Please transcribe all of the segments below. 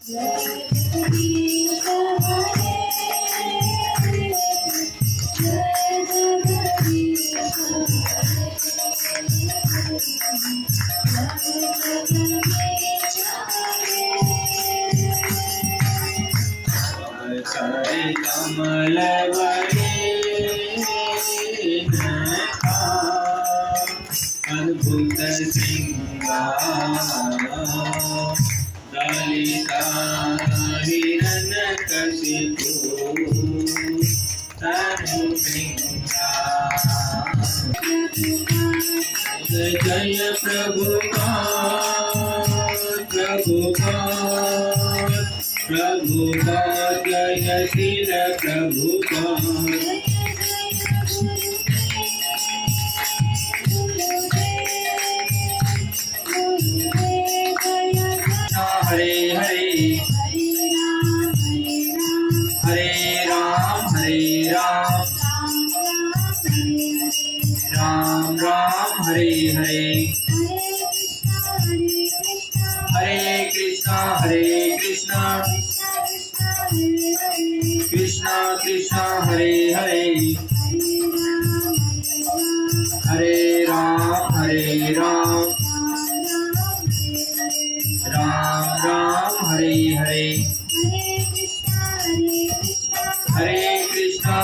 कमलवरे अद्भुत सिंगार ललिता हिरण्यकशिपु तनु श्रृंगार। जय प्रभुपाद प्रभुपाद प्रभुपाद जय शील प्रभुपाद। हरे हरे हरे राम राम राम हरे हरे हरे कृष्णा कृष्णा कृष्णा हरे हरे हरे राम राम राम हरे हरे हरे कृष्णा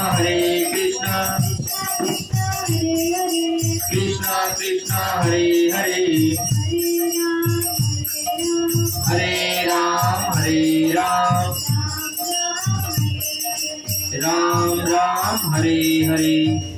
कृष्णा कृष्णा हरे हरे हरे राम राम राम हरे हरे।